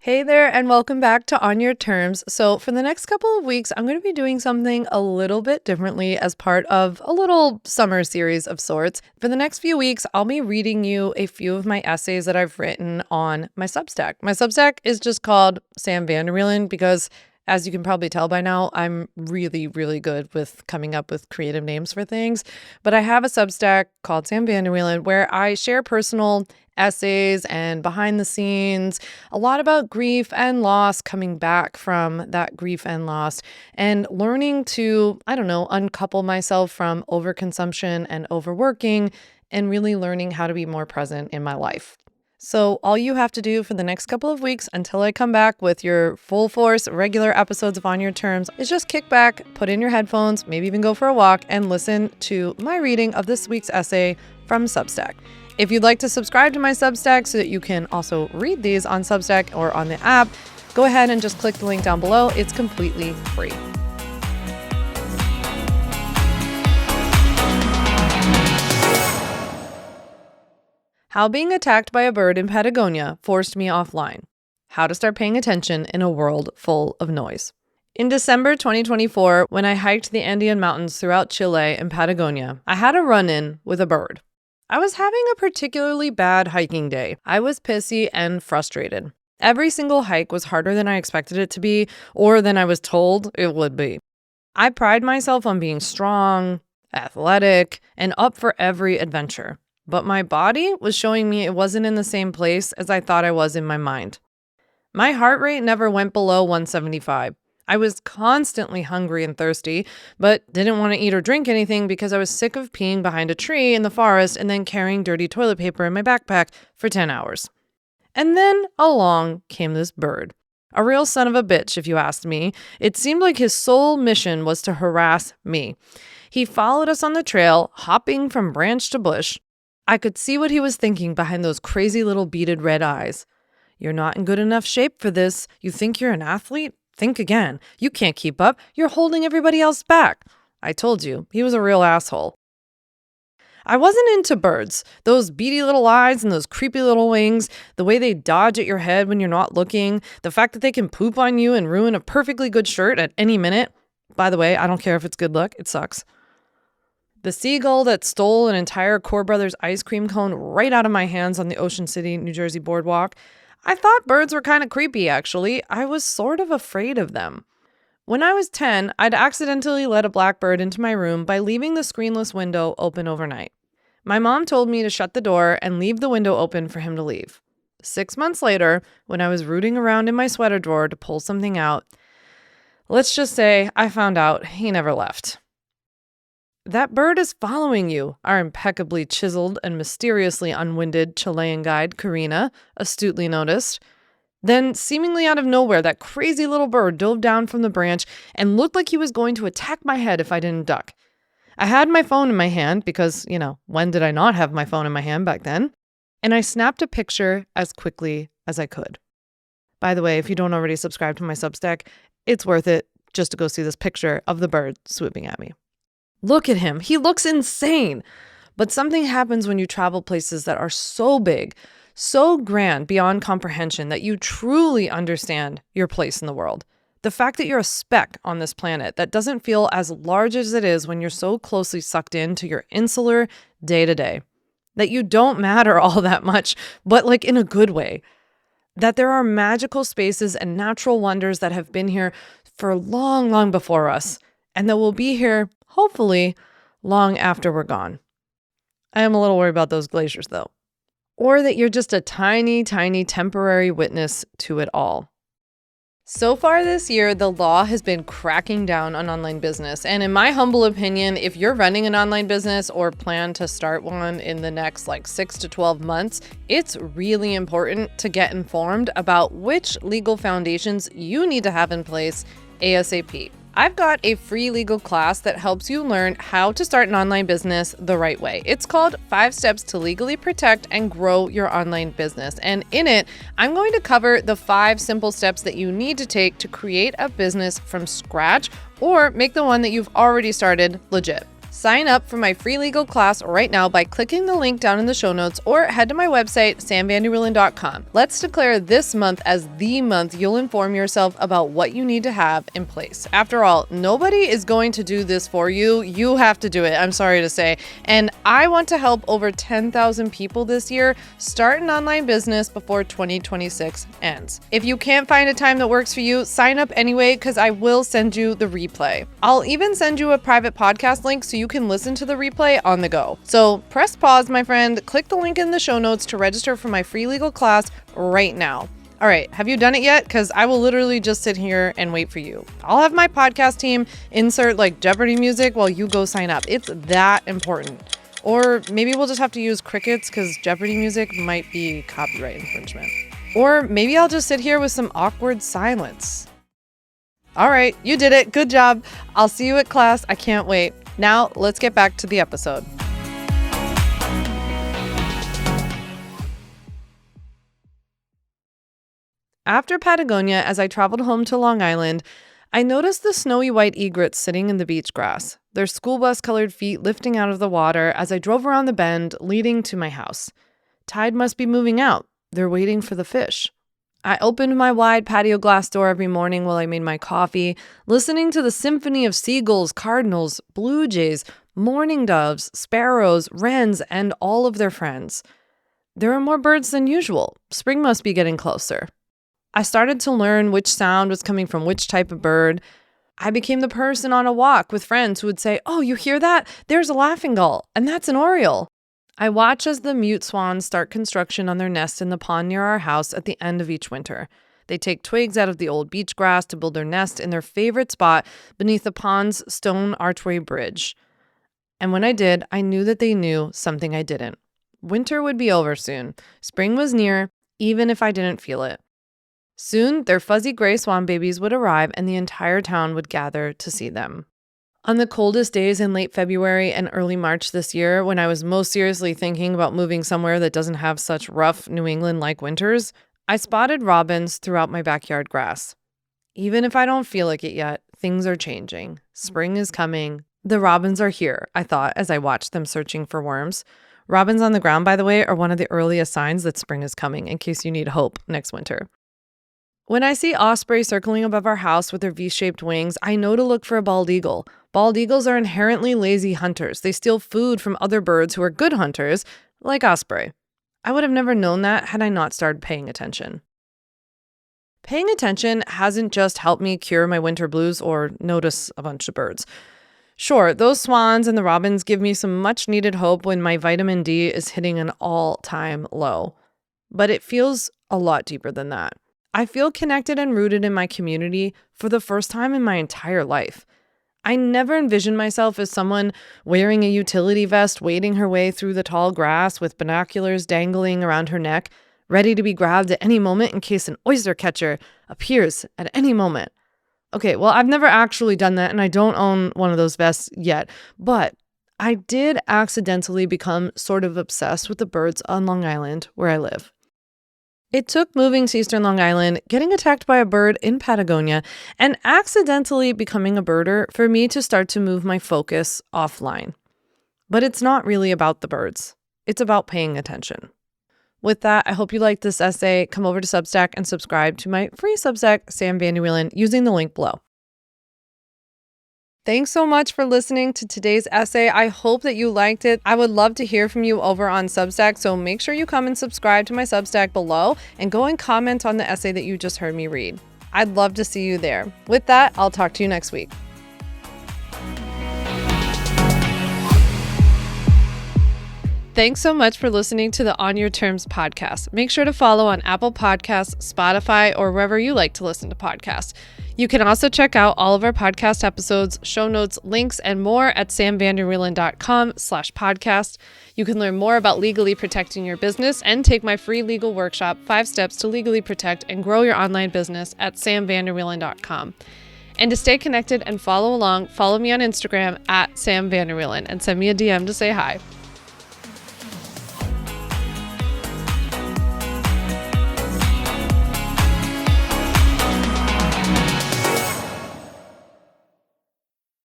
Hey there, and welcome back to On Your Terms. So, for the next couple of weeks, I'm going to be doing something a little bit differently as part of a little summer series of sorts. For the next few weeks, I'll be reading you a few of my essays that I've written on my Substack. My Substack is just called Sam Vander because, as you can probably tell by now, I'm really, really good with coming up with creative names for things. But I have a Substack called Sam Vander where I share personal essays and behind the scenes, a lot about grief and loss, coming back from that grief and loss, and learning to, uncouple myself from overconsumption and overworking, and really learning how to be more present in my life. So all you have to do for the next couple of weeks until I come back with your full force regular episodes of On Your Terms is just kick back, put in your headphones, maybe even go for a walk, and listen to my reading of this week's essay from Substack. If you'd like to subscribe to my Substack so that you can also read these on Substack or on the app, go ahead and just click the link down below. It's completely free. How being attacked by a bird in Patagonia forced me offline. How to start paying attention in a world full of noise. In December 2024, when I hiked the Andean Mountains throughout Chile and Patagonia, I had a run-in with a bird. I was having a particularly bad hiking day. I was pissy and frustrated. Every single hike was harder than I expected it to be, or than I was told it would be. I pride myself on being strong, athletic, and up for every adventure. But my body was showing me it wasn't in the same place as I thought I was in my mind. My heart rate never went below 175. I was constantly hungry and thirsty, but didn't want to eat or drink anything because I was sick of peeing behind a tree in the forest and then carrying dirty toilet paper in my backpack for 10 hours. And then along came this bird. A real son of a bitch, if you asked me. It seemed like his sole mission was to harass me. He followed us on the trail, hopping from branch to bush. I could see what he was thinking behind those crazy little beaded red eyes. You're not in good enough shape for this. You think you're an athlete? Think again. You can't keep up. You're holding everybody else back. I told you, he was a real asshole. I wasn't into birds. Those beady little eyes and those creepy little wings, the way they dodge at your head when you're not looking, the fact that they can poop on you and ruin a perfectly good shirt at any minute. By the way, I don't care if it's good luck. It sucks. The seagull that stole an entire Core Brothers ice cream cone right out of my hands on the Ocean City, New Jersey boardwalk. I thought birds were kind of creepy, actually. I was sort of afraid of them. When I was 10, I'd accidentally let a blackbird into my room by leaving the screenless window open overnight. My mom told me to shut the door and leave the window open for him to leave. 6 months later, when I was rooting around in my sweater drawer to pull something out, let's just say I found out he never left. That bird is following you, our impeccably chiseled and mysteriously unwinded Chilean guide, Karina, astutely noticed. Then, seemingly out of nowhere, that crazy little bird dove down from the branch and looked like he was going to attack my head if I didn't duck. I had my phone in my hand because, when did I not have my phone in my hand back then? And I snapped a picture as quickly as I could. By the way, if you don't already subscribe to my Substack, it's worth it just to go see this picture of the bird swooping at me. Look at him. He looks insane. But something happens when you travel places that are so big, so grand beyond comprehension that you truly understand your place in the world. The fact that you're a speck on this planet that doesn't feel as large as it is when you're so closely sucked into your insular day-to-day. That you don't matter all that much, but like in a good way. That there are magical spaces and natural wonders that have been here for long, long before us, and that will be here hopefully, long after we're gone. I am a little worried about those glaciers, though. Or that you're just a tiny, tiny temporary witness to it all. So far this year, the law has been cracking down on online business. And in my humble opinion, if you're running an online business or plan to start one in the next 6 to 12 months, it's really important to get informed about which legal foundations you need to have in place ASAP. I've got a free legal class that helps you learn how to start an online business the right way. It's called 5 Steps to Legally Protect and Grow Your Online Business. And in it, I'm going to cover the 5 simple steps that you need to take to create a business from scratch or make the one that you've already started legit. Sign up for my free legal class right now by clicking the link down in the show notes or head to my website, samvanderwielen.com. Let's declare this month as the month you'll inform yourself about what you need to have in place. After all, nobody is going to do this for you. You have to do it, I'm sorry to say. And I want to help over 10,000 people this year start an online business before 2026 ends. If you can't find a time that works for you, sign up anyway, because I will send you the replay. I'll even send you a private podcast link so you can listen to the replay on the go. So press pause, my friend, click the link in the show notes to register for my free legal class right now. All right, have you done it yet? Because I will literally just sit here and wait for you. I'll have my podcast team insert like Jeopardy music while you go sign up. It's that important. Or maybe we'll just have to use crickets because Jeopardy music might be copyright infringement. Or maybe I'll just sit here with some awkward silence. All right, you did it. Good job. I'll see you at class. I can't wait. Now, let's get back to the episode. After Patagonia, as I traveled home to Long Island, I noticed the snowy white egrets sitting in the beach grass, their school bus-colored feet lifting out of the water as I drove around the bend leading to my house. Tide must be moving out. They're waiting for the fish. I opened my wide patio glass door every morning while I made my coffee, listening to the symphony of seagulls, cardinals, blue jays, mourning doves, sparrows, wrens, and all of their friends. There are more birds than usual. Spring must be getting closer. I started to learn which sound was coming from which type of bird. I became the person on a walk with friends who would say, "Oh, you hear that? There's a laughing gull, and that's an oriole." I watch as the mute swans start construction on their nest in the pond near our house at the end of each winter. They take twigs out of the old beach grass to build their nest in their favorite spot beneath the pond's stone archway bridge. And when I did, I knew that they knew something I didn't. Winter would be over soon. Spring was near, even if I didn't feel it. Soon, their fuzzy gray swan babies would arrive and the entire town would gather to see them. On the coldest days in late February and early March this year, when I was most seriously thinking about moving somewhere that doesn't have such rough New England-like winters, I spotted robins throughout my backyard grass. Even if I don't feel like it yet, things are changing. Spring is coming. The robins are here, I thought as I watched them searching for worms. Robins on the ground, by the way, are one of the earliest signs that spring is coming, in case you need hope next winter. When I see osprey circling above our house with their V-shaped wings, I know to look for a bald eagle. Bald eagles are inherently lazy hunters. They steal food from other birds who are good hunters, like osprey. I would have never known that had I not started paying attention. Paying attention hasn't just helped me cure my winter blues or notice a bunch of birds. Sure, those swans and the robins give me some much-needed hope when my vitamin D is hitting an all-time low. But it feels a lot deeper than that. I feel connected and rooted in my community for the first time in my entire life. I never envisioned myself as someone wearing a utility vest, wading her way through the tall grass with binoculars dangling around her neck, ready to be grabbed at any moment in case an oyster catcher appears at any moment. Okay, well, I've never actually done that, and I don't own one of those vests yet, but I did accidentally become sort of obsessed with the birds on Long Island, where I live. It took moving to Eastern Long Island, getting attacked by a bird in Patagonia, and accidentally becoming a birder for me to start to move my focus offline. But it's not really about the birds. It's about paying attention. With that, I hope you liked this essay. Come over to Substack and subscribe to my free Substack, Sam Vander Wielen, using the link below. Thanks so much for listening to today's essay. I hope that you liked it. I would love to hear from you over on Substack, so make sure you come and subscribe to my Substack below and go and comment on the essay that you just heard me read. I'd love to see you there. With that, I'll talk to you next week. Thanks so much for listening to the On Your Terms podcast. Make sure to follow on Apple Podcasts, Spotify, or wherever you like to listen to podcasts. You can also check out all of our podcast episodes, show notes, links, and more at samvanderwielen.com/podcast. You can learn more about legally protecting your business and take my free legal workshop, 5 Steps to Legally Protect and Grow Your Online Business at samvanderwielen.com. And to stay connected and follow along, follow me on Instagram at samvanderwielen and send me a DM to say hi.